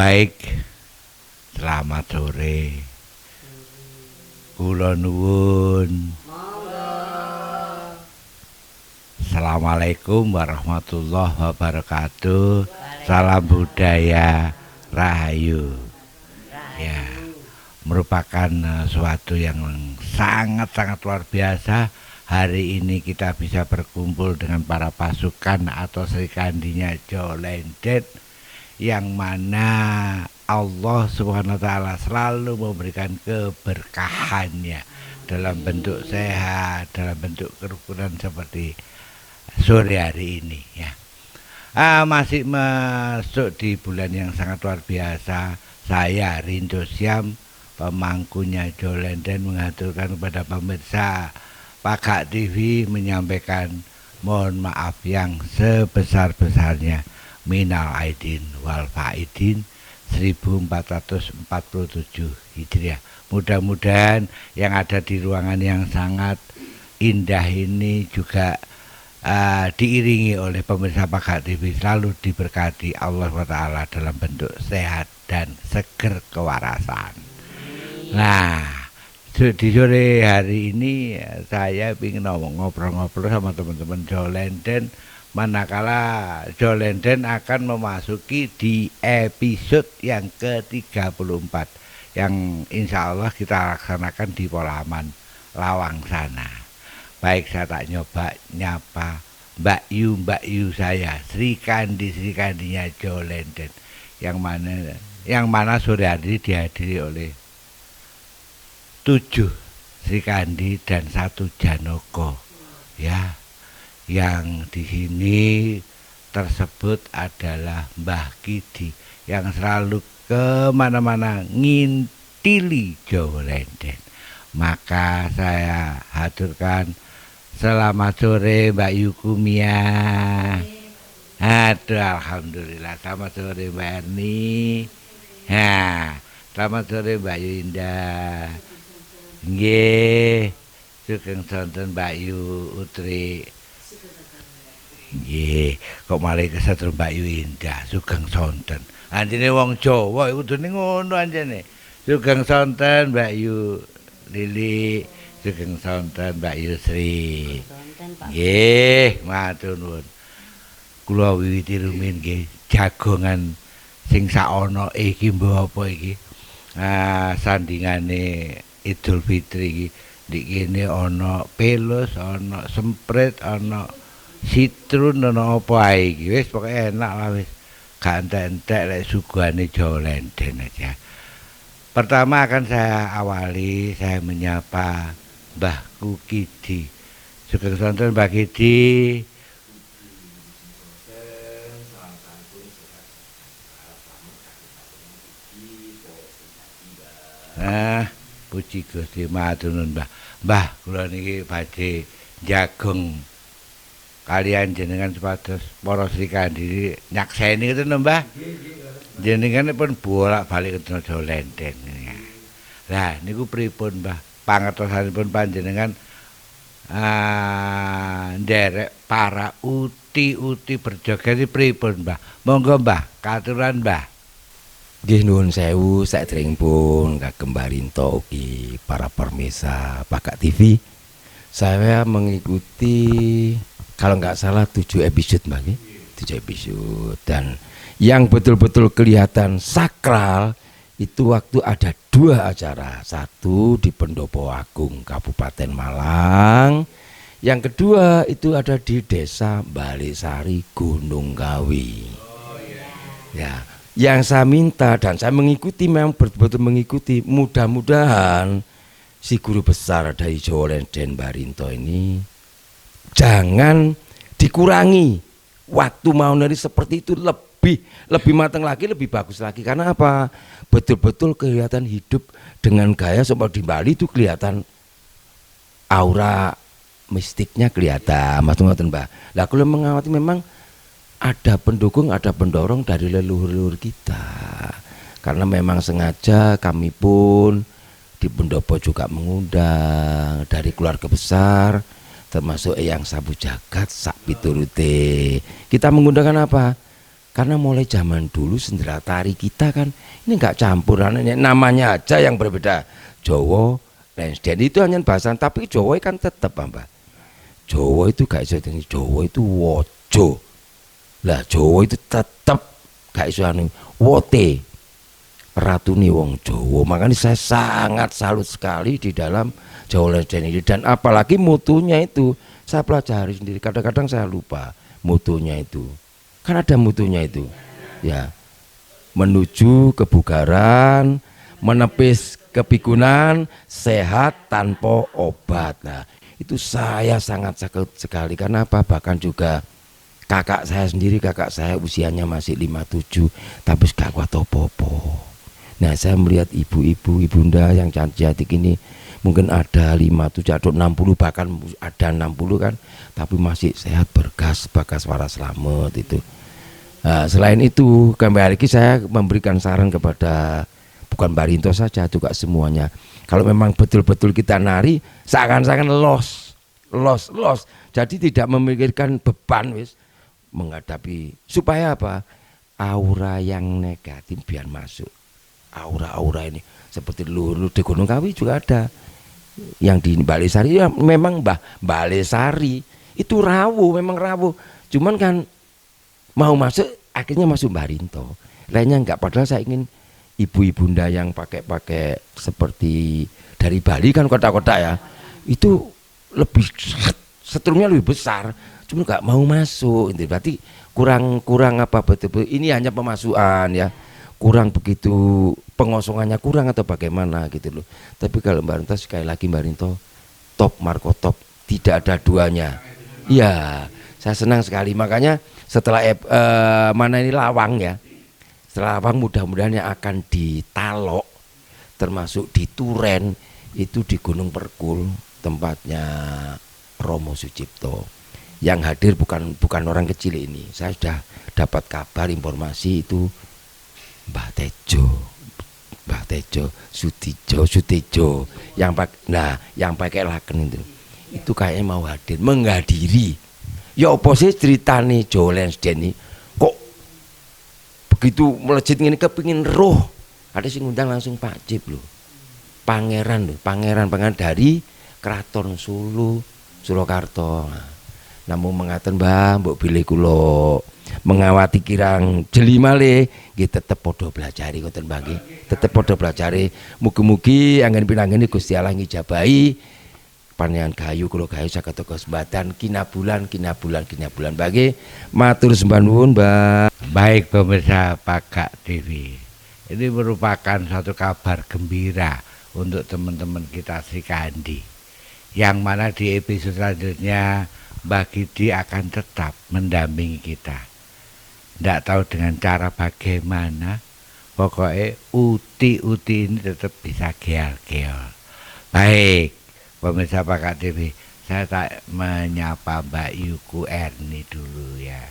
Baik, selamat sore. Kula nuwun. Assalamualaikum warahmatullahi wabarakatuh. Salam budaya Rahayu. Ya, merupakan suatu yang sangat-sangat luar biasa. Hari ini kita bisa berkumpul dengan para pasukan atau Srikandinya Jolenden, yang mana Allah Subhanahu wa taala selalu memberikan keberkahannya dalam bentuk sehat, dalam bentuk kerukunan seperti sore hari ini ya. Masih masuk di bulan yang sangat luar biasa. Saya Rindo Syam, pemangkunya Jolenden, mengaturkan kepada pemirsa Pakak TV menyampaikan mohon maaf yang sebesar-besarnya. Minal aidin wal faidin 1447 Hijriah. Mudah-mudahan yang ada di ruangan yang sangat indah ini juga diiringi oleh pemirsa Pakak TV, selalu diberkati Allah SWT dalam bentuk sehat dan seger kewarasan. Nah, di sore hari ini saya ingin ngobrol-ngobrol sama teman-teman Jolenden, manakala Jolenden akan memasuki di episode yang ke-34 yang insya Allah kita laksanakan di Polaman Lawang sana. Baik, saya tak nyapa Mbak Yu saya, Srikandinya Jolenden, yang mana sore hari dihadiri oleh 7 Srikandi dan 1 Janoko ya. Yang di sini tersebut adalah Mbah Kidi yang selalu kemana-mana ngintili Jolenden. Maka saya haturkan selamat sore Mbak Yukumia. Aduh, alhamdulillah. Selamat sore Mbak Erni. Selamat sore Mbak Yunda. Nggih, sugeng sonten Mbak Yu Utri. Nggih, kok malah kesetrum Mbak Yu Indah, sugeng sonten. Anjene wong Jawa iku kudune ngono anjene. Sugeng sonten Mbak Yu Lili, sugeng sonten Mbak Yu Sri. Nggih, matur nuwun. Kula wiwiti rumiyin nggih jagongan sing saono iki mbok apa iki? Sandingane Idul Fitri iki di kene ana pelus, ana semprit, ana sitrun, ana apa ae iki. Wis pokoke enak lah wis. Gak entek-entek lek suguhane Jolenden aja. Pertama akan saya awali, saya menyapa Mbahku Kidi. Sugeng sonten Mbah Kidi. Puji Gusti, matur nuwun Mbah. Mbah, kula niki badhe jagong kalian jenengan supados para Srikandi nyakseni ngoten lho Mbah. Jenengan pun bolak-balik ke Jolenden. Lah niku pripun Mbah? Pangertosanipun panjenengan nderek para uti-uti berjoget pripun Mbah? Monggo Mbah, katuran Mbah. Nggih nuwun sewu saderengipun kagem Barinto ugi para pemirsa Pakak TV. Saya mengikuti kalau nggak salah 7 episode Mbak, 7 episode, dan yang betul-betul kelihatan sakral itu waktu ada 2 acara. Satu di Pendopo Agung Kabupaten Malang, yang kedua itu ada di Desa Balisari Gunung Kawi. Ya, yang saya minta dan saya mengikuti, memang betul-betul mengikuti, mudah-mudahan si guru besar dari Jolenden Barinto ini jangan dikurangi waktu mau nari seperti itu, lebih matang lagi, lebih bagus lagi. Karena apa? Betul-betul kelihatan hidup dengan gaya seperti di Bali itu, kelihatan aura mistiknya kelihatan. Mas ngoten Mbak. Lah kalau mengawati memang ada pendukung, ada pendorong dari leluhur-leluhur kita. Karena memang sengaja kami pun di Pendopo juga mengundang dari keluarga besar, termasuk Eyang Sabu Jagat sak piturute. Kita mengundangkan apa? Karena mulai zaman dulu sendera tari kita kan ini nggak campuran, namanya aja yang berbeda. Jawa, Lensden itu hanya bahasa, tapi Jawa kan tetap Mbak. Jawa itu gak iso ini, Jawa itu wojo. Lah Jawa itu tetap gak iso anu wote. Ratuni wong Jawa. Makanya saya sangat salut sekali di dalam Jawa Lensden ini, dan apalagi mutunya itu saya pelajari sendiri. Kadang-kadang saya lupa mutunya itu. Kan ada mutunya itu. Ya. Menuju kebugaran, menepis kepikunan, sehat tanpa obat. Nah, itu saya sangat sakit sekali. Karena apa? Bahkan juga kakak saya sendiri, kakak saya usianya masih 57, tapi gak kuat apa-apa. Nah, saya melihat ibu-ibu, ibunda yang cantik ini mungkin ada 57 atau 60, bahkan ada 60 kan, tapi masih sehat, bergas, bagas waras selamat itu. Nah, selain itu kembali lagi saya memberikan saran kepada bukan Barinto saja, juga semuanya. Kalau memang betul-betul kita nari seakan-akan los. Jadi tidak memikirkan beban wis menghadapi, supaya apa? Aura yang negatif biar masuk. Aura-aura ini seperti dulu di Gunung Kawi juga ada. Yang di Balesari ya memang Balesari itu rawuh, memang rawuh. Cuman kan mau masuk akhirnya masuk Barinto. Lainnya enggak, padahal saya ingin ibu-ibunda yang pakai seperti dari Bali kan kota-kota ya. Itu lebih setrumnya lebih besar. Cuma enggak mau masuk. Itu berarti kurang apa betul-betul ini hanya pemasukan ya. Kurang begitu, pengosongannya kurang atau bagaimana gitu loh. Tapi kalau Mbak Rinto sekali lagi Mbak Rinto top, Marco top, tidak ada duanya. Iya, saya senang sekali. Makanya setelah mana ini Lawang ya, setelah Lawang mudah-mudahan yang akan ditalok, termasuk di Turen itu di Gunung Perkul tempatnya Romo Sucipto. Yang hadir bukan orang kecil ini. Saya sudah dapat kabar informasi itu Mbah Tejo, Sutejo yang pakai laken itu kayaknya mau menghadiri. Ya apa sih ceritane Jawa Lensden ini kok begitu melejit ini kepingin roh. Ada sing ngundang langsung Pak Cip loh. Pangeran dari Keraton Surakarta. Namun mengatakan Mbah mbok bilih kula mengawati kirang jeli malih nggih tetep padha blajari ngoten Mbah nggih. Tetep padha blajari. Mugi-mugi anggen pinanggene Gusti Allah ngijabahi panjenengan gayu kula gayu saged kesempatan kinabulan Mbah nggih. Matur sembah nuwun Mbah. Baik pemirsa Pakak TV. Ini merupakan satu kabar gembira untuk teman-teman kita Sri Kandi. Yang mana di episode selanjutnya Mbah Gidi akan tetap mendampingi kita. Tidak tahu dengan cara bagaimana, pokoknya uti ini tetap bisa geol. Baik, pemirsa Pakak TV, saya tak menyapa Mbak Yuku Erni dulu ya.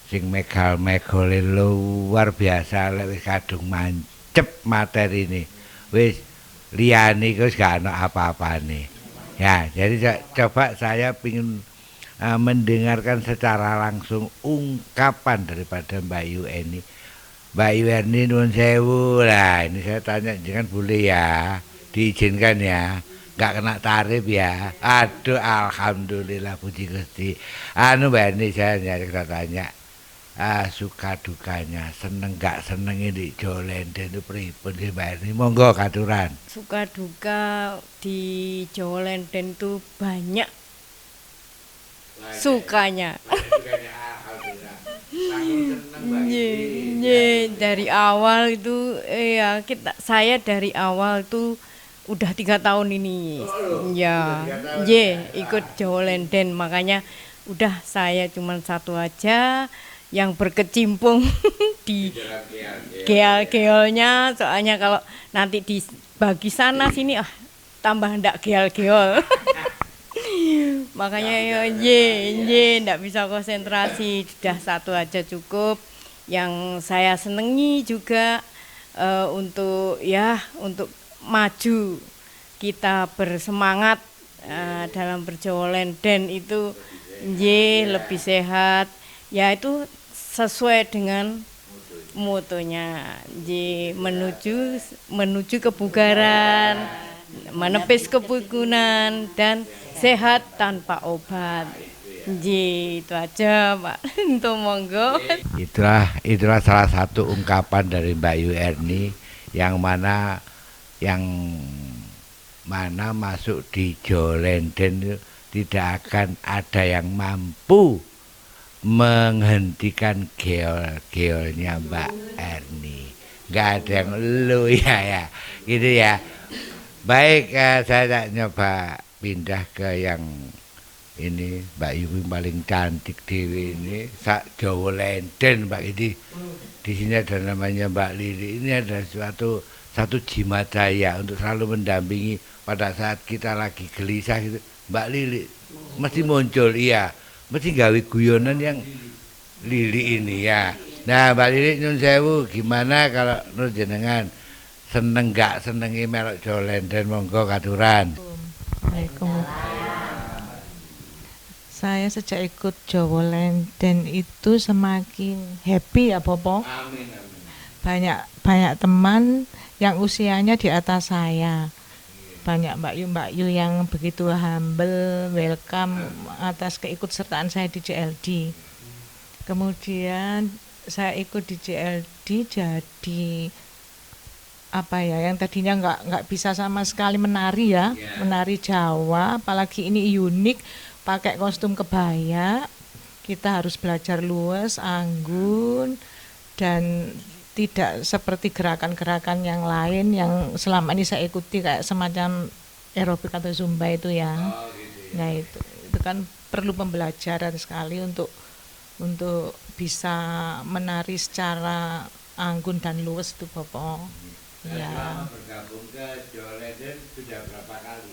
Sing megal-megale luar biasa, wis kadung mancep materi ini. Wis liyane wis gak ana apa-apane. Ya, jadi coba saya ingin mendengarkan secara langsung ungkapan daripada Mbak Yu ini. Mbak Yu ini nuwun sewu lah, ini saya tanya jangan boleh ya, diizinkan ya, nggak kena tarif ya. Aduh alhamdulillah puji Gusti. Mbak ini saya tanya suka dukanya, seneng nggak seneng ini Jawa Lensden itu pripun sih Mbak ini, monggo katuran. Suka duka di Jawa Lensden itu banyak. Sukanya. Dari awal itu saya dari awal itu udah 3 tahun ini ikut Jawa Lensden, makanya udah saya cuma satu aja yang berkecimpung di geol-geolnya, soalnya kalau nanti dibagi sana sini tambah ndak geol-geol. Makanya ndak bisa konsentrasi, sudah satu aja cukup. Yang saya senengi juga untuk maju, kita bersemangat dalam berJawa Lensden itu lebih sehat. Ya itu sesuai dengan mutunya. Ji menuju kebugaran, menepis kepikungan dan sehat tanpa obat. Ji, itu aja Pak. Untuk monggo. Itulah salah satu ungkapan dari Mbak Yu Erni yang mana masuk di Jolenden itu tidak akan ada yang mampu menghentikan geol-geolnya Mbak Erni. Nggak ada yang lu ya gitu ya. Baik, saya nyoba pindah ke yang ini. Mbak Yu paling cantik dewi ini sak Jawa Lenden Mbak ini. Di sini ada namanya Mbak Lili. Ini ada satu jimat saya untuk selalu mendampingi pada saat kita lagi gelisah gitu. Mbak Lili mesti muncul, iya, mesti gawe guyonan yang Lili ini ya. Nah Mbak Lili nyun sewu, gimana kalau nur jenengan seneng gak senengi melok Jawa Lenden, monggo katuran. Waalaikumsalam. Saya sejak ikut Jawa Lenden itu semakin happy ya Bopo. Amin. Banyak teman yang usianya di atas saya. Banyak Mbak Yu yang begitu humble, welcome atas keikutsertaan saya di JLD. Kemudian saya ikut di JLD jadi apa ya, yang tadinya nggak bisa sama sekali menari ya, menari Jawa, apalagi ini unik. Pakai kostum kebaya, kita harus belajar luwes, anggun, dan tidak seperti gerakan-gerakan yang lain yang selama ini saya ikuti kayak semacam aerobik atau zumba itu ya. Nah itu kan perlu pembelajaran sekali untuk bisa menari secara anggun dan luwes itu Bapak. Ya. Bergabung ke Jawa Lenden sudah berapa kali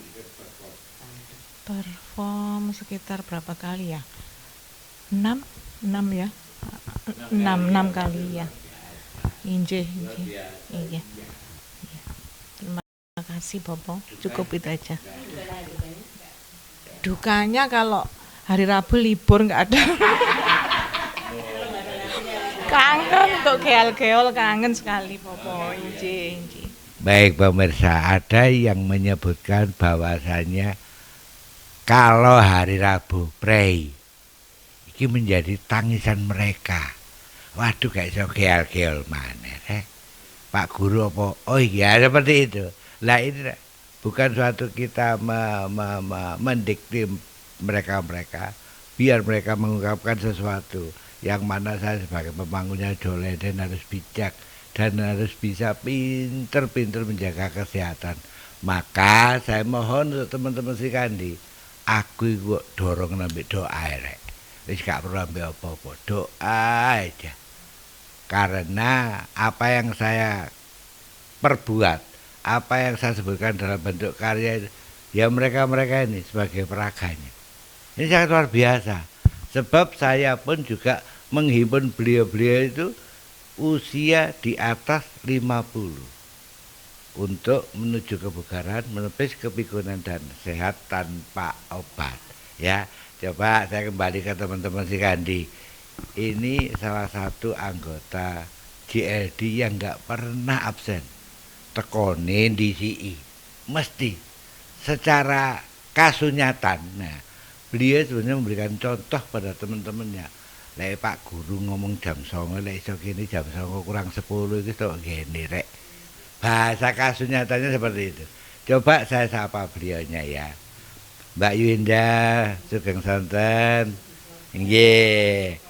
perform sekitar berapa kali ya? 6 ya. 6 kali ya. Injih. Iya. Terima kasih Bapak. Cukup itu aja. Dukanya kalau hari Rabu libur nggak ada. Kangen untuk geol-geol, kangen sekali Bapak. Injih. Baik pemirsa, ada yang menyebutkan bahwasannya kalau hari Rabu prei ini menjadi tangisan mereka. Waduh gak iso geol-geol maneh Pak Guru apa? Oh iya seperti itu. Lah ini bukan suatu kita mendikte mereka biar mereka mengungkapkan sesuatu yang mana saya sebagai pemangkunya Jawa Lenden harus bijak dan harus bisa pinter-pinter menjaga kesehatan. Maka saya mohon untuk teman-teman Sikandi, aku iku dorong nambah doa rek. Wis gak perlu nambah apa-apa, doa aja. Karena apa yang saya perbuat, apa yang saya sebutkan dalam bentuk karya, ya mereka-mereka ini sebagai peraganya. Ini sangat luar biasa. Sebab saya pun juga menghimpun beliau-beliau itu usia di atas 50. Untuk menuju kebugaran, menepis kepikunan dan sehat tanpa obat. Ya, coba saya kembali ke teman-teman Sikandi. Ini salah satu anggota JLD yang nggak pernah absen. Tekonin di CI, mesti secara kasunyatan. Nah, beliau sebenarnya memberikan contoh pada teman-temannya. Lek Pak Guru ngomong jam 09.00, lek iso kene jam 09.00 kurang 10 iki tok gene rek. Bahasa kasunyatanya seperti itu. Coba saya sapa beliaunya ya. Mbak Yunda, Sugeng Sonten. Nggih.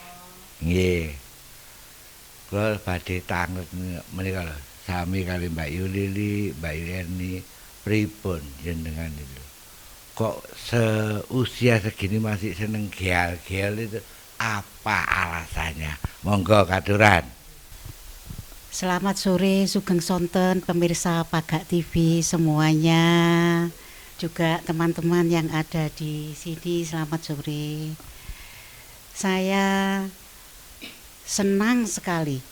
Kula badhe tanget menika lho. Sami kali Mbak Yu Lili, Mbak Yu Erni, pripun jenengan itu? Kok seusia segini masih seneng geal-geal itu? Apa alasannya? Monggo katuran. Selamat sore Sugeng Sonten, pemirsa Pagak TV semuanya, juga teman-teman yang ada di sini, selamat sore. Saya senang sekali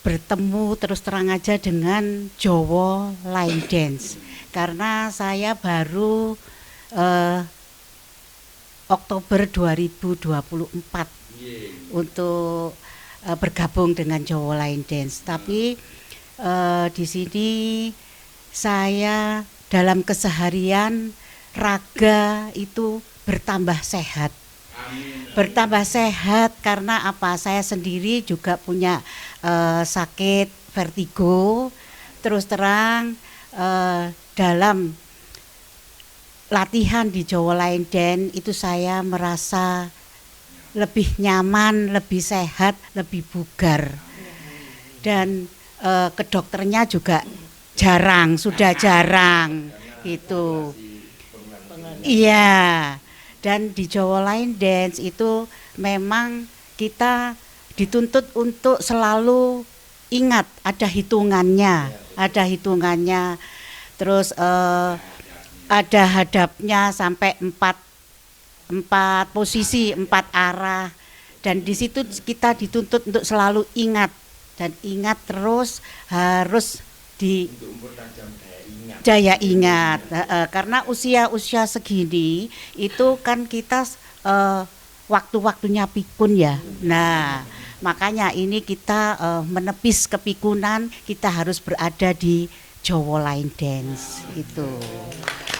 bertemu terus terang aja dengan Jawa Line Dance, karena saya baru Oktober 2024 untuk bergabung dengan Jawa Line Dance. Tapi di sini saya dalam keseharian raga itu bertambah sehat. Bertambah sehat karena apa? Saya sendiri juga punya sakit vertigo. Terus terang dalam latihan di Jawa Line Dance itu saya merasa lebih nyaman, lebih sehat, lebih bugar. Dan ke dokternya juga sudah jarang gitu. Iya. Dan di Jawa Line Dance itu memang kita dituntut untuk selalu ingat ada hitungannya, Terus ada hadapnya sampai empat posisi, 4 arah. Dan di situ kita dituntut untuk selalu ingat dan ingat terus harus di daya ingat. Karena usia segini itu kan kita waktu-waktunya pikun ya. Nah, makanya ini kita menepis kepikunan, kita harus berada di Jawa Line Dance itu.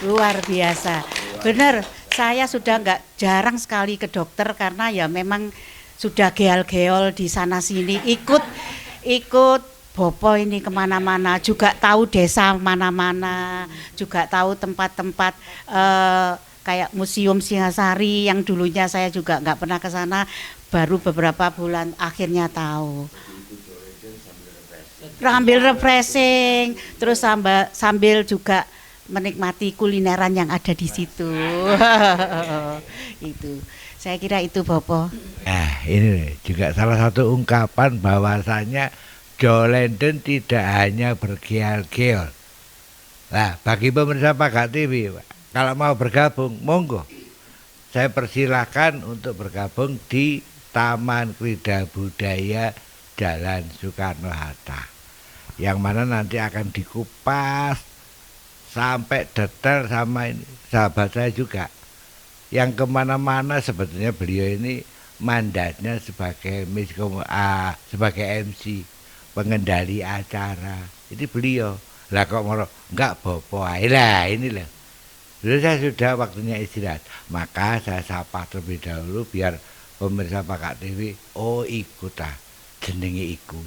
Luar biasa. Benar, saya sudah jarang sekali ke dokter karena ya memang sudah geol-geol di sana sini, ikut Bopo ini kemana-mana, juga tahu desa mana-mana, juga tahu tempat-tempat kayak Museum Singasari yang dulunya saya juga nggak pernah ke sana, baru beberapa bulan akhirnya tahu. Sambil refreshing, terus sambil juga menikmati kulineran yang ada di situ. Itu, saya kira itu Bopo. Nah, ini juga salah satu ungkapan bahwasanya Jawa Line Dance tidak hanya bergeol-geol. Nah, bagi pemirsa Pakat TV, kalau mau bergabung, monggo. Saya persilahkan untuk bergabung di Taman Krida Budaya Jalan Soekarno-Hatta. Yang mana nanti akan dikupas sampai detail sama ini sahabat saya juga. Yang kemana-mana sebetulnya beliau ini mandatnya sebagai MC, pengendali acara, itu beliau. Lah kok mau enggak Bopo ae lah inilah. Dulu saya sudah waktunya istirahat, maka saya sapa terlebih dahulu biar pemirsa Pakat TV ikut jenenge iku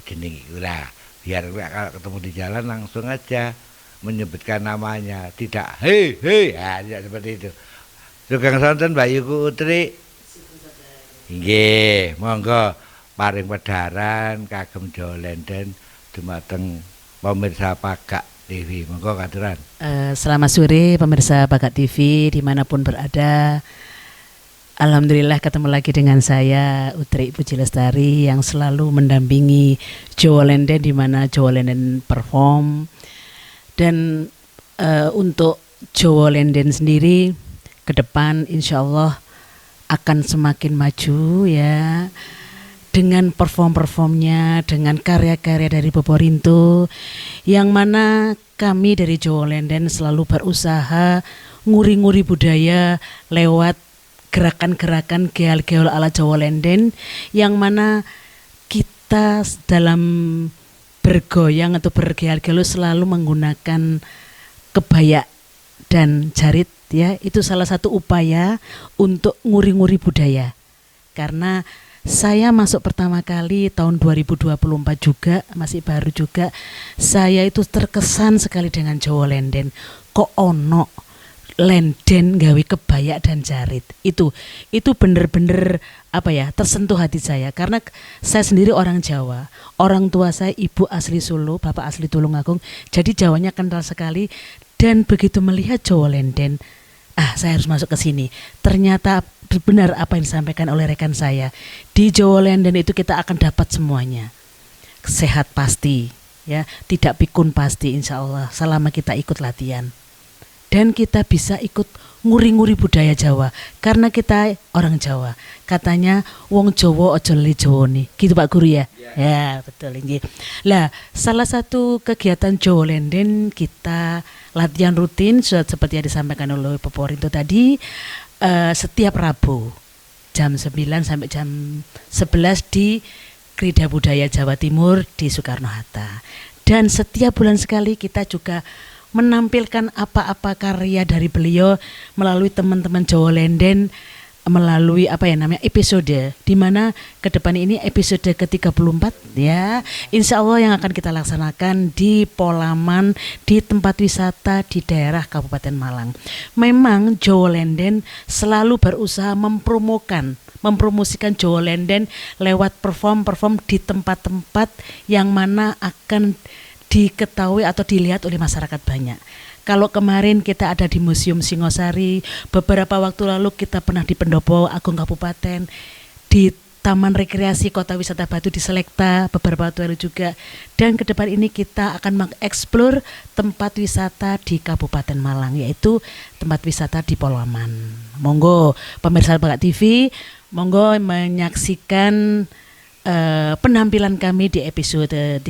lah. Biar kalau ketemu di jalan langsung aja menyebutkan namanya, tidak hei tidak seperti itu. Sugeng sonten Mbak Yuku Utri. Nggih, monggo paring wedharan kagem Jawa Line Dance dumateng pemirsa Pakat TV. Monggo katuran. Selamat sore pemirsa Pakat TV dimanapun berada. Alhamdulillah ketemu lagi dengan saya Utri Puji Lestari yang selalu mendampingi Jawa Line Dance di mana Jawa Line Dance perform. Dan untuk Jawa Line Dance sendiri ke depan insya Allah akan semakin maju ya, dengan performnya, dengan karya-karya dari Bopo Rinto, yang mana kami dari Jawa Line Dance selalu berusaha nguri-nguri budaya lewat gerakan-gerakan geol-geol ala Jawa Line Dance, yang mana kita dalam bergoyang atau bergeol-geol selalu menggunakan kebaya dan jarit ya. Itu salah satu upaya untuk nguri-nguri budaya. Karena saya masuk pertama kali tahun 2024 juga, masih baru juga, saya itu terkesan sekali dengan Jawa Line Dance. Kok ono Line Dance gawe kebaya dan jarit. Itu bener-bener tersentuh hati saya, karena saya sendiri orang Jawa. Orang tua saya ibu asli Solo, bapak asli Tulungagung. Jadi Jawanya kental sekali, dan begitu melihat Jawa Line Dance, saya harus masuk ke sini. Ternyata benar apa yang disampaikan oleh rekan saya. Di Jawa Line Dance itu kita akan dapat semuanya. Sehat pasti, ya, tidak pikun pasti insya Allah selama kita ikut latihan. Dan kita bisa ikut nguri-nguri budaya Jawa karena kita orang Jawa. Katanya wong Jawa ojo lali Jawane. Gitu Pak Guru ya? Ya, betul ini. Lah, salah satu kegiatan Jawa Line Dance kita latihan rutin seperti yang disampaikan oleh Bopo Rinto tadi, setiap Rabu. jam 9 sampai jam 11 di Krida Budaya Jawa Timur di Soekarno-Hatta. Dan setiap bulan sekali kita juga menampilkan apa-apa karya dari beliau melalui teman-teman Jawa Lenden, melalui episode, di mana ke depan ini episode ke-34 ya. Insya Allah yang akan kita laksanakan di Polaman, di tempat wisata di daerah Kabupaten Malang. Memang Jawa Lenden selalu berusaha mempromosikan Jawa Lenden lewat perform di tempat-tempat yang mana akan diketahui atau dilihat oleh masyarakat banyak. Kalau kemarin kita ada di Museum Singosari, beberapa waktu lalu kita pernah di Pendopo Agung Kabupaten, di Taman Rekreasi Kota Wisata Batu di Selekta beberapa waktu lalu juga. Dan ke depan ini kita akan mengeksplor tempat wisata di Kabupaten Malang, yaitu tempat wisata di Polaman. Monggo pemirsa Bakat TV, monggo menyaksikan penampilan kami di episode 34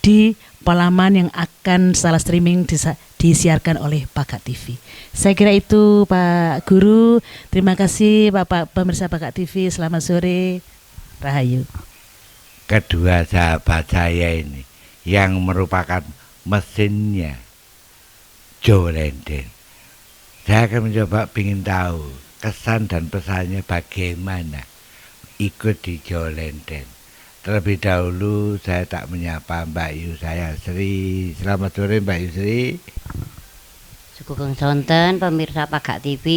di Polaman yang akan setelah streaming disiarkan oleh Bakat TV. Saya kira itu Pak Guru. Terima kasih Bapak pemirsa Bakat TV. Selamat sore. Rahayu. Kedua sahabat saya ini yang merupakan mesinnya Jawa Lenden. Saya akan mencoba ingin tahu kesan dan pesannya bagaimana ikut di Jawa Lenden. Terlebih dahulu saya tak menyapa Mbak Yusaya Sri. Selamat sore Mbak Yusri. Sugeng sonten pemirsa Bakat TV,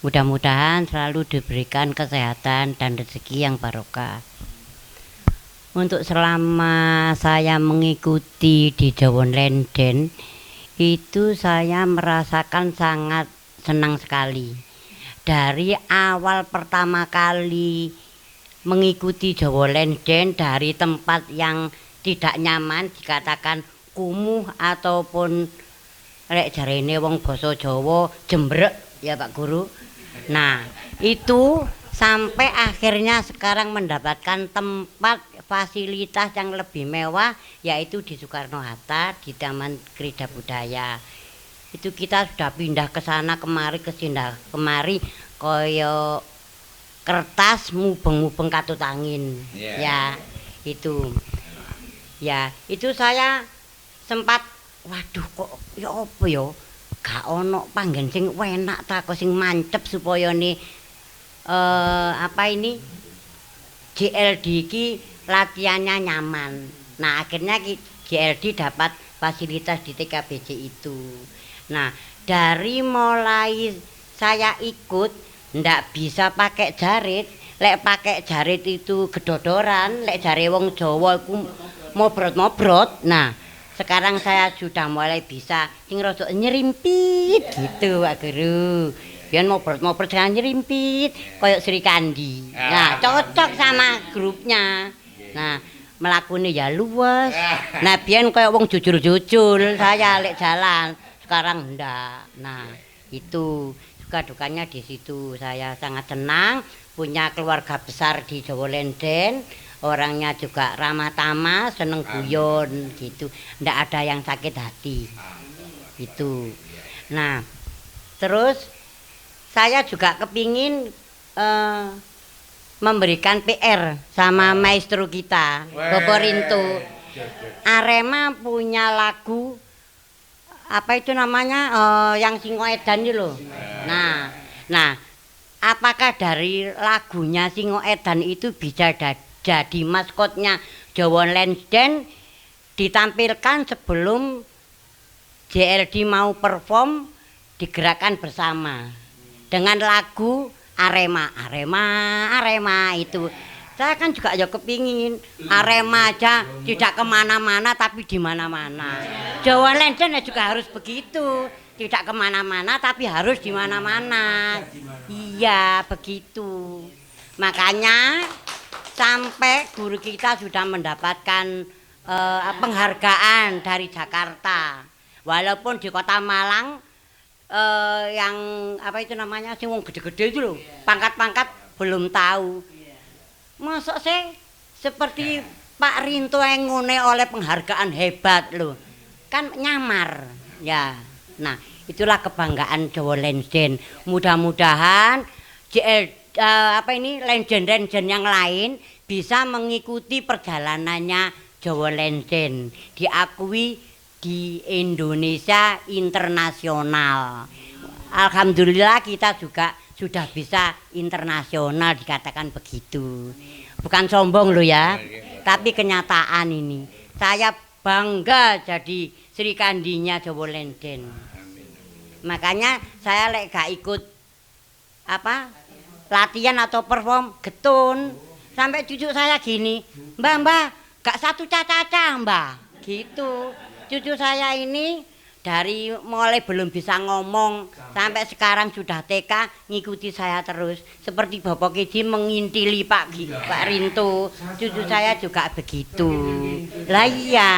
mudah-mudahan selalu diberikan kesehatan dan rezeki yang barokah. Untuk selama saya mengikuti di Jawa Lenden, itu saya merasakan sangat senang sekali. Dari awal pertama kali mengikuti Jawa Lenden, dari tempat yang tidak nyaman, dikatakan kumuh ataupun lek jarene wong basa Jawa jembrek ya Pak Guru. Nah, itu sampai akhirnya sekarang mendapatkan tempat fasilitas yang lebih mewah, yaitu di Soekarno-Hatta di Taman Krida Budaya. Itu kita sudah pindah ke sana kemari kemari koyo kertas mubeng-mubeng katut angin. Ya, itu. Ya, itu saya sempat waduh kok ya apa ya? Gak ono panggen sing enak ta kok sing mancep supaya nih JLD iki latihannya nyaman. Nah, akhirnya JLD dapat fasilitas di TKBJ itu. Nah, dari mulai saya ikut ndak bisa pakai jarit, lek pakai jarit itu gedodoran, lek jare wong Jawa iku mobrot-mobrot. Nah, sekarang saya sudah mulai bisa sing rada nyerimpit gitu Pak Guru. Biyen mobrot-mobrot jangan nyerimpit koyo Sri Kandi. Nah, cocok sama grupnya. Nah, melakune ya luwes. Nah, biyen koyo wong jujur-jujur saya lek jalan, sekarang ndak. Nah, itu dukanya di situ. Saya sangat senang punya keluarga besar di Jawa Lenden, orangnya juga ramah tamah, seneng guyon gitu, ndak ada yang sakit hati gitu. Nah, terus saya juga kepingin memberikan PR sama maestro kita Bapak Rinto. Arema punya lagu apa itu namanya yang Singo Edan itu loh. Nah, apakah dari lagunya Singo Edan itu bisa jadi maskotnya Jawa Lenden ditampilkan sebelum JLD mau perform digerakkan bersama dengan lagu Arema itu. Saya kan juga ya kepingin Arema aja tidak kemana-mana tapi di mana-mana. Jawa Lenden juga harus begitu, tidak kemana-mana tapi harus di mana-mana. Iya begitu. Makanya sampai guru kita sudah mendapatkan penghargaan dari Jakarta. Walaupun di Kota Malang yang apa itu namanya sing wong gede-gede itu loh, pangkat-pangkat belum tahu. Masuk sih seperti Pak Rinto yang ngune oleh penghargaan hebat loh, kan nyamar ya. Nah itulah kebanggaan Jawa Lenden. Mudah-mudahan apa ini legend-legend yang lain bisa mengikuti perjalanannya Jawa Lenden, diakui di Indonesia internasional. Alhamdulillah kita juga sudah bisa internasional, dikatakan begitu. Bukan sombong loh ya, tapi kenyataan ini. Saya bangga jadi Sri Kandinya Jawa Lenden. Makanya saya lek gak ikut latihan atau perform getun. Sampai cucu saya gini, mbak gak satu caca-caca mbak, gitu. Cucu saya ini dari mulai belum bisa ngomong sampai sekarang sudah TK ngikuti saya terus. Seperti Bapak Kiji mengintili Pak Rinto, cucu saya juga begitu. Lah iya.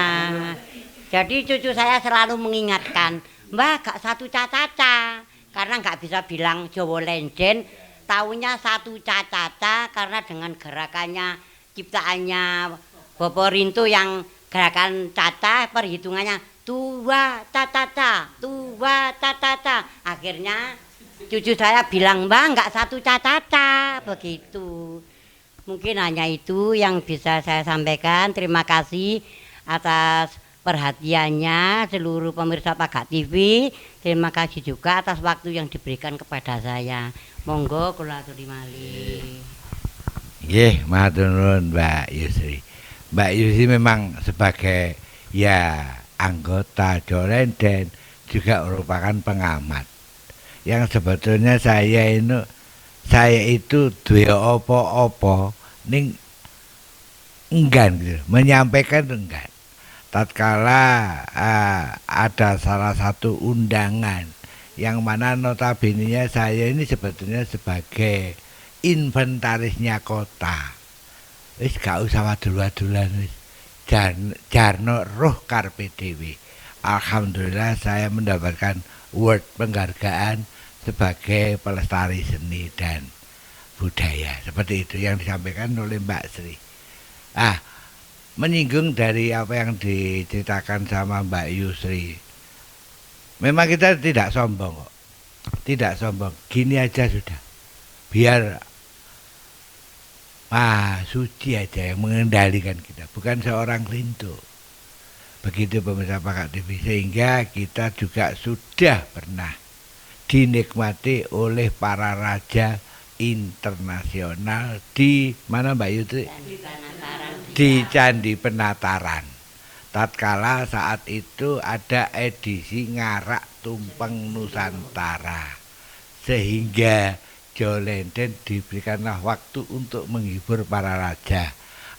Jadi cucu saya selalu mengingatkan, Mbak gak satu caca-caca, karena gak bisa bilang Jawa Lenden, taunya satu caca-caca karena dengan gerakannya ciptaannya Bapak Rinto yang gerakan caca perhitungannya tua caca-caca, tua caca-caca. Akhirnya cucu saya bilang, Mbak nggak satu caca-caca, begitu. Mungkin hanya itu yang bisa saya sampaikan. Terima kasih atas perhatiannya seluruh pemirsa Pagak TV. Terima kasih juga atas waktu yang diberikan kepada saya. Monggo kula aturi malih. Nggih, matur nuwun Mbak Yusri. Mbak Yusri memang sebagai anggota Jawa Lenden juga merupakan pengamat. Yang sebetulnya saya itu duwe apa-apa ning enggan gitu, menyampaikan enggan. Tatkala ada salah satu undangan yang mana notabene saya ini sebetulnya sebagai inventarisnya kota. Wis gak usah wadul-wadulan wis. Jarno roh karpe dewi. Alhamdulillah saya mendapatkan award penghargaan sebagai pelestari seni dan budaya. Seperti itu yang disampaikan oleh Mbak Sri. Menyinggung dari apa yang diceritakan sama Mbak Yusri. Memang kita tidak sombong kok. Tidak sombong. Gini aja sudah. Biar suci aja yang mengendalikan kita, bukan seorang Rinto. Begitu pemirsa Pagak TV, sehingga kita juga sudah pernah dinikmati oleh para raja internasional di mana Mbak Yutri? Di Candi Penataran. Tatkala saat itu ada edisi Ngarak Tumpeng Nusantara, sehingga Jawa Lenden diberikanlah waktu untuk menghibur para raja.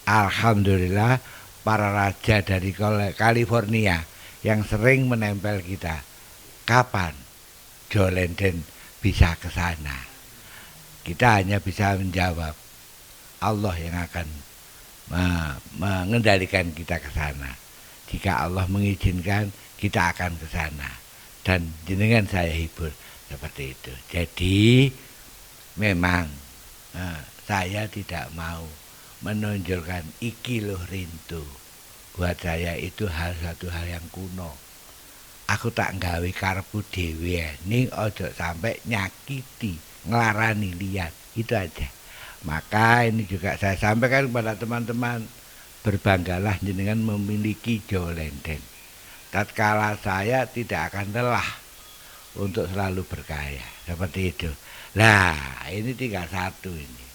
Alhamdulillah para raja dari California yang sering menempel kita. Kapan Jawa Lenden bisa ke sana? Kita hanya bisa menjawab Allah yang akan mengendalikan kita ke sana. Jika Allah mengizinkan kita akan ke sana dan jenengan saya hibur seperti itu. Jadi memang saya tidak mau menonjolkan iki loh Rinto. Buat saya itu satu hal yang kuno. Aku tak nggawe karepku dhewe, ning ojo sampai nyakiti, nglarani lihat. Itu aja. Maka ini juga saya sampaikan kepada teman-teman, berbanggalah jenengan memiliki Jawa Lenden. Tatkala saya tidak akan lelah untuk selalu berkaya. Seperti itu. Nah, ini tinggal satu ini.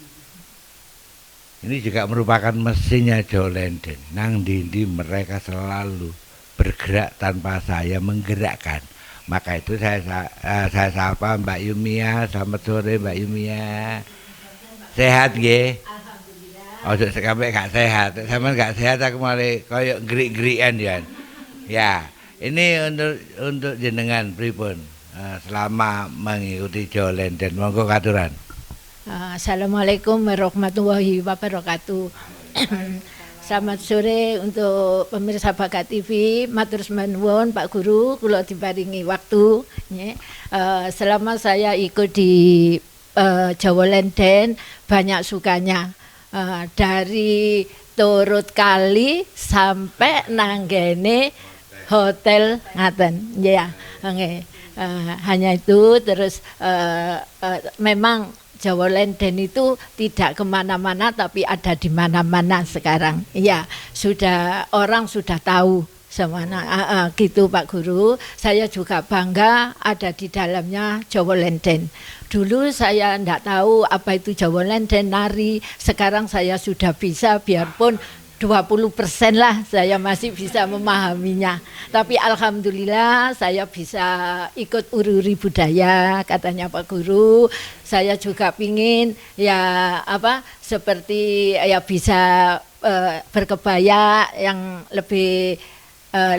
Ini juga merupakan mesinnya Jawa Lenden. Nang dindi mereka selalu bergerak tanpa saya menggerakkan. Maka itu saya sapa Mbak Yumia. Selamat sore Mbak Yumia. Sehat nggih? Alhamdulillah. Ojo sampai gak sehat. Sampeyan gak sehat aku malah koyo gerik-gerikan ya. Ya, ini untuk jenengan pripun? Selama mengikuti Jawa Lenden, monggo katuran. Assalamualaikum warahmatullahi wabarakatuh. Selamat sore untuk pemirsa Pagak TV. Matur nuwun Pak Guru, kula diparingi waktu. Selama saya ikut di Jawa Lenden, banyak sukanya. Dari turut kali sampai nanggene hotel ngaten. Ya, nggih. Hanya itu terus memang Jawa Lenden itu tidak kemana-mana tapi ada di mana-mana sekarang. Iya, orang sudah tahu semana gitu Pak Guru. Saya juga bangga ada di dalamnya Jawa Lenden. Dulu saya tidak tahu apa itu Jawa Lenden, nari. Sekarang saya sudah bisa, biarpun 20% lah saya masih bisa memahaminya. Tapi alhamdulillah saya bisa ikut uri-uri budaya katanya Pak Guru. Saya juga pingin seperti bisa berkebaya yang lebih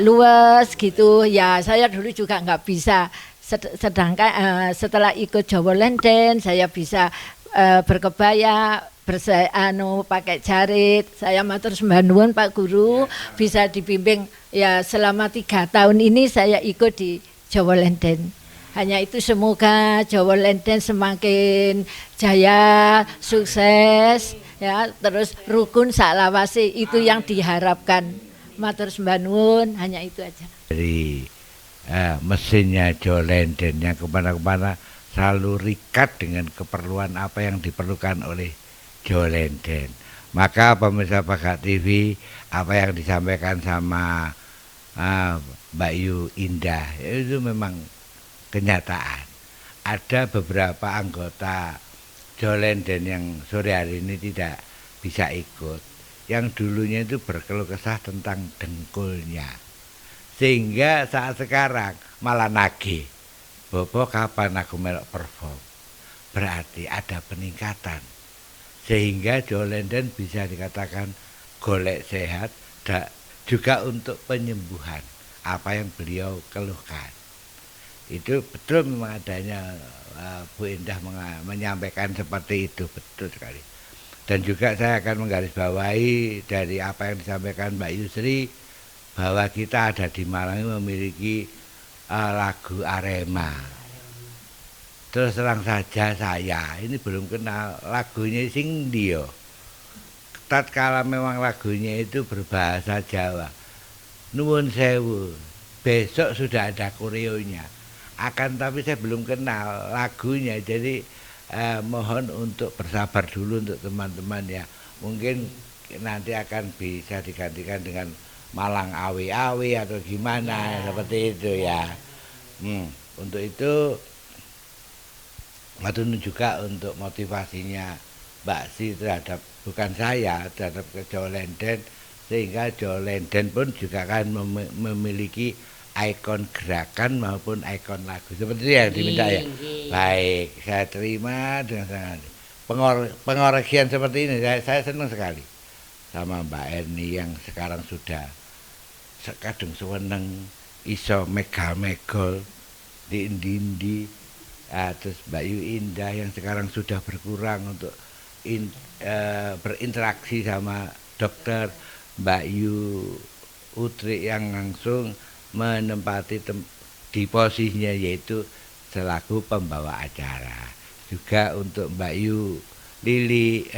luas gitu. Ya saya dulu juga nggak bisa. Sedangkan setelah ikut Jawa Lenden saya bisa berkebaya pakai jarit. Saya matur sembah nuwun Pak Guru, bisa dibimbing ya selama 3 tahun ini saya ikut di Jawa Lenden. Hanya itu semoga Jawa Lenden semakin jaya, sukses ya, terus rukun saklawase, itu yang diharapkan. Matur sembah nuwun, hanya itu aja. Dari mesinnya Jawa Lenden yang kemana-kemana selalu rikat dengan keperluan apa yang diperlukan oleh Jawa Lenden. Maka pemirsa Bakat TV, apa yang disampaikan sama Mbak Yu Indah itu memang kenyataan. Ada beberapa anggota Jawa Lenden yang sore hari ini tidak bisa ikut, yang dulunya itu berkeluh kesah tentang dengkulnya, sehingga saat sekarang malah nagih, Bobo kapan aku melok perform. Berarti ada peningkatan, sehingga Jawa Lenden bisa dikatakan golek sehat juga untuk penyembuhan apa yang beliau keluhkan. Itu betul memang adanya Bu Indah menyampaikan seperti itu, betul sekali. Dan juga saya akan menggarisbawahi dari apa yang disampaikan Mbak Yusri, bahwa kita ada di Malang memiliki lagu Arema. Terus terang saja saya ini belum kenal lagunya sing dia. Tatkala memang lagunya itu berbahasa Jawa, nuwun sewu, besok sudah ada koreonya. Akan tapi saya belum kenal lagunya, jadi mohon untuk bersabar dulu untuk teman-teman ya. Mungkin nanti akan bisa digantikan dengan Malang Awi-Awi atau gimana seperti itu ya. Untuk itu matur juga untuk motivasinya Mbak Si terhadap, bukan saya, terhadap Jawa Lenden, sehingga Jawa Lenden pun juga akan memiliki ikon gerakan maupun ikon lagu seperti yang diminta ya. Baik, saya terima dengan sangat. Pengoreksian seperti ini saya senang sekali sama Mbak Erni yang sekarang sudah kadung seweneng iso megal-megol di indi-indi. Terus Mbak Yu Indah yang sekarang sudah berkurang untuk berinteraksi sama dokter, Mbak Yu Utri yang langsung menempati di posisinya yaitu selaku pembawa acara. Juga untuk Mbak Yu Lili,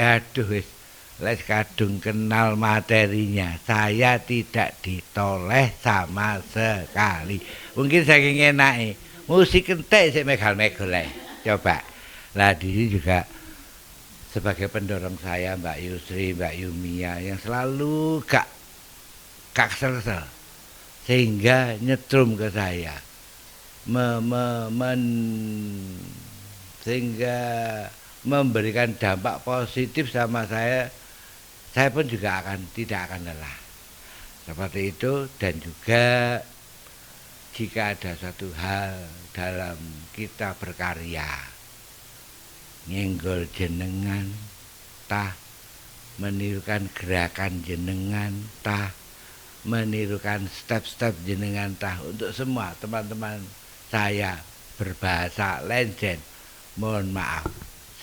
les kadung kenal materinya, saya tidak ditoleh sama sekali. Mungkin saking enake musik entek sik megal-megol ae. Coba. Lah di sini juga sebagai pendorong saya Mbak Yusri, Mbak Yumia yang selalu gak kesel-kesel, sehingga nyetrum ke saya. Sehingga memberikan dampak positif sama saya pun juga tidak akan lelah. Seperti itu. Dan juga jika ada satu hal dalam kita berkarya, nyenggol jenengan, tah menirukan gerakan jenengan, tah menirukan step-step jenengan, tah untuk semua teman-teman saya berbahasa Lenden, mohon maaf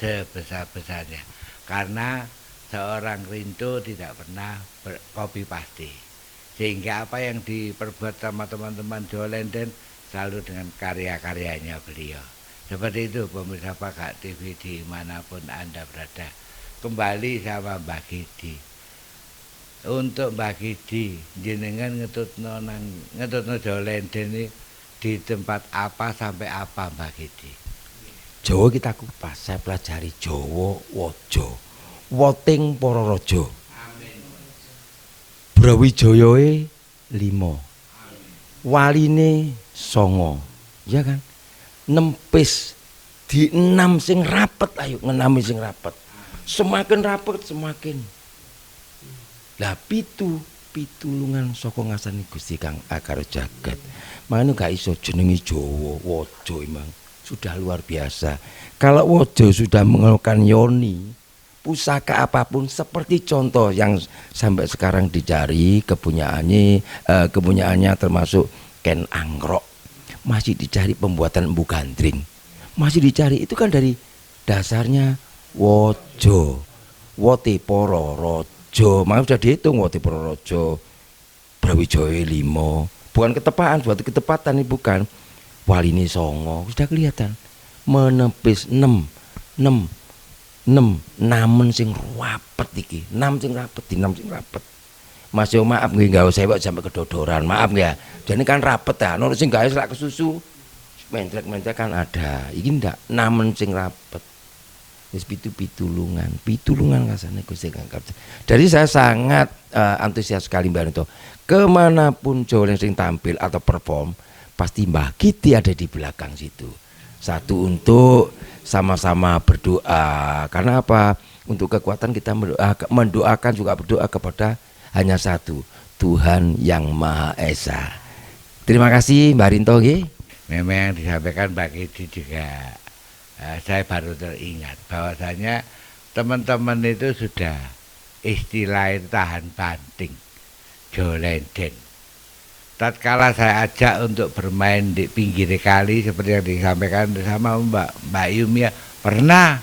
sebesar-besarnya, karena seorang Rinto tidak pernah copy paste. Sehingga apa yang diperbuat sama teman-teman Jawa Lenden selalu dengan karya-karyanya beliau. Seperti itu pemirsa Bakat TV dimanapun Anda berada. Kembali sama Mbak Gidi. Untuk Mbak Gidi, jenengan ngetutno Jawa Lenden ini di tempat apa sampai apa Mbak Gidi? Jawa kita kupas, saya pelajari Jawa Waja. Woting para raja. Brawijayae 5. Waline 9. Ya kan? Nempis di 6 sing rapet, ayo ngenami sing rapet. Semakin rapet semakin. Lah pitulungan saka ngasani Gusti Kang Akar Jagat. Mangane gak iso jenengi Jawa Waja emang sudah luar biasa. Kalau Waja sudah mengeluarkan yoni, pusaka apapun seperti contoh yang sampai sekarang dicari kepunyaannya termasuk Ken Angrok, masih dicari pembuatan embu gandring, masih dicari, itu kan dari dasarnya Waja, wote para raja, makanya sudah dihitung wote para raja, Brawijaya 5, bukan ketepaan, suatu ketepatan ini bukan. Waline 9 sudah kelihatan, menepis 6 namen sing rapet iki, 6 sing rapet. Mas yo maaf nggih enggak usah sampai kedodoran, maaf ya. Jadi kan rapet ya, nur sing gawe rak kesusu. Mentrek-mentrek kan ada. Iki ndak namen sing rapet. Wis pitulungan kasane Gusti Kang. Jadi saya sangat antusias sekali Mbak Nito. Kemanapun Jawa sing tampil atau perform, pasti Mbah Kiti ada di belakang situ. Satu untuk sama-sama berdoa. Karena apa? Untuk kekuatan kita mendoakan juga berdoa kepada hanya satu, Tuhan yang Maha Esa. Terima kasih Mbak Rinto nggih. Memang yang disampaikan Mbak Kiti juga saya baru teringat bahwasanya teman-teman itu sudah istilah tahan banting, jolenden. Tatkala saya ajak untuk bermain di pinggir kali seperti yang disampaikan sama Mbak Yumia pernah,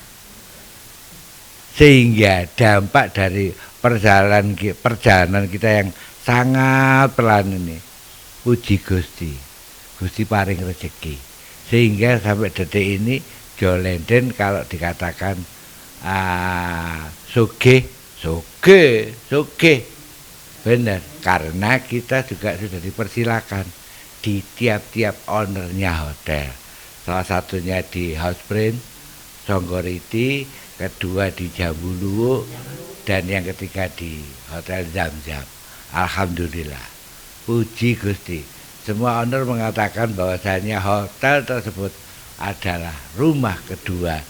sehingga dampak dari perjalanan kita yang sangat pelan ini, puji Gusti paring rezeki, sehingga sampai detik ini jolenden kalau dikatakan sugih benar, karena kita juga sudah dipersilakan di tiap-tiap ownernya hotel, salah satunya di Houseprint Songgoriti, kedua di Jambuluwu, dan yang ketiga di Hotel Zam-Zam. Alhamdulillah, puji Gusti, semua owner mengatakan bahwasanya hotel tersebut adalah rumah kedua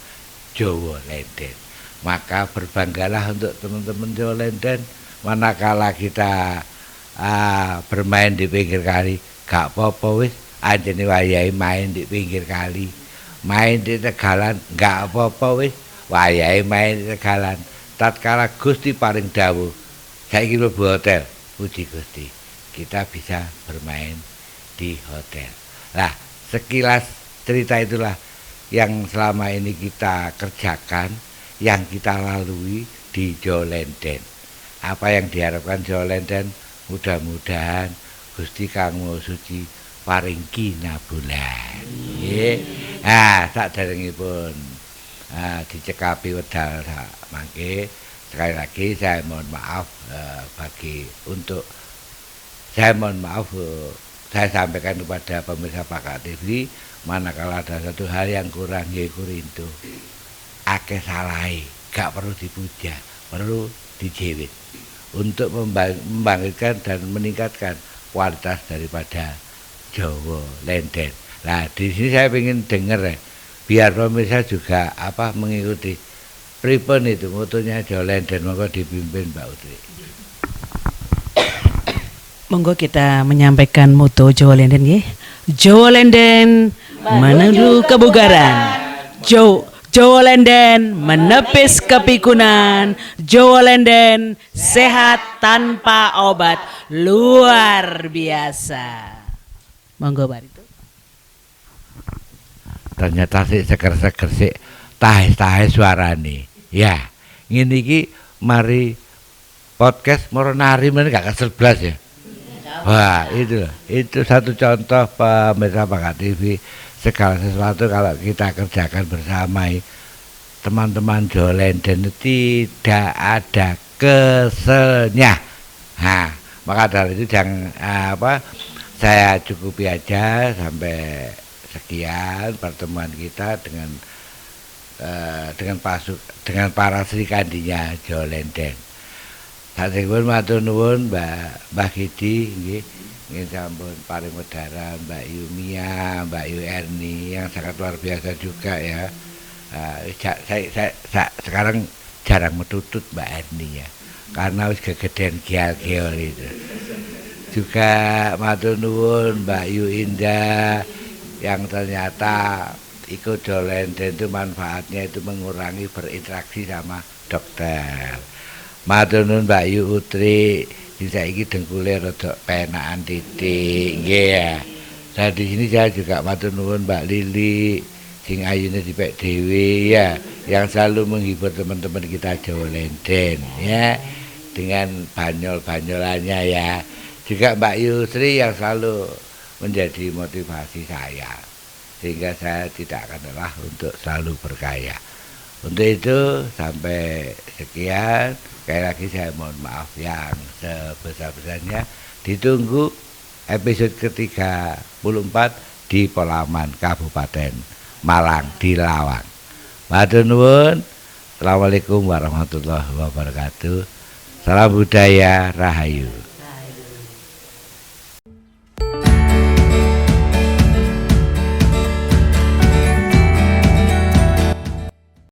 Jawa Lenden. Maka berbanggalah untuk teman-teman Jawa Lenden, manakala kita bermain di pinggir kali, gak apa-apa wis, anjene wayahe main di pinggir kali, main di Tegalan gak apa-apa wis, wayahe main di Tegalan. Tatkala Gusti paring dawuh, saiki mlebu hotel, puji Gusti, kita bisa bermain di hotel. Lah, sekilas cerita itulah yang selama ini kita kerjakan, yang kita lalui di Jawa Lenden. Apa yang diharapkan Jawa Lenden, mudah-mudahan Gusti Kang Maha Suci paring kinabulan. Nggih. Saderengipun dicekapi wedal mangke, sekali lagi saya mohon maaf saya sampaikan kepada pemirsa Pakak TV, manakala ada satu hal yang kurang yaitu rintu, akeh salai, gak perlu dipuja, perlu dijewit untuk membangkitkan dan meningkatkan kualitas daripada Jawa Lenden. Nah, di sini saya ingin dengar biar pemirsa juga mengikuti pripun itu motonya Jawa Lenden. Monggo dipimpin Mbak Utri. Monggo kita menyampaikan moto Jawa Lenden nggih. Jawa Lenden menuju kebugaran. Jawa Lenden menepis kepikunan. Jawa Lenden sehat tanpa obat, luar biasa. Monggo Barito. Ternyata sih seger-seger sih tahe-tahe suarane. Ya, ngene iki mari podcast Moronari men gak kesel blas ya. Wah, itu satu contoh pemirsa Pakak TV, segala sesuatu kalau kita kerjakan bersama teman-teman Jawa Lenden tidak ada keselnya. Nah, maka dari itu saya cukupi aja sampai sekian pertemuan kita dengan dengan para Sri Kandinya Jawa Lenden. Satripun matur nuwun Mbah Kidi nggih. Nggih sampun paring wedharan Mbak Yumia, Mbak Yu Erni yang sangat luar biasa juga ya. Saya sekarang jarang metutut Mbak Erni ya. Karena wis kegedean geol-geol itu. Juga matur nuwun Mbak Yu Indah yang ternyata ikut Jawa Lenden itu manfaatnya itu mengurangi berinteraksi sama dokter. Matur nuwun Mbak Yu Utri, saiki dengkule rada penakan titik nggih ya. Nah di sini saya juga matur nuwun Mbak Lili sing ayune dipek dhewe ya, yang selalu menghibur teman-teman kita Jawa Lenden ya dengan banyol-banyolannya ya. Juga Mbak Yusri yang selalu menjadi motivasi saya sehingga saya tidak akan lelah untuk selalu berkarya. Untuk itu sampai sekian. Sekali lagi saya mohon maaf yang sebesar-besarnya. Ditunggu episode ke-34 di Polaman Kabupaten Malang di Lawang. Matur nuwun. Assalamualaikum warahmatullahi wabarakatuh. Salam budaya Rahayu.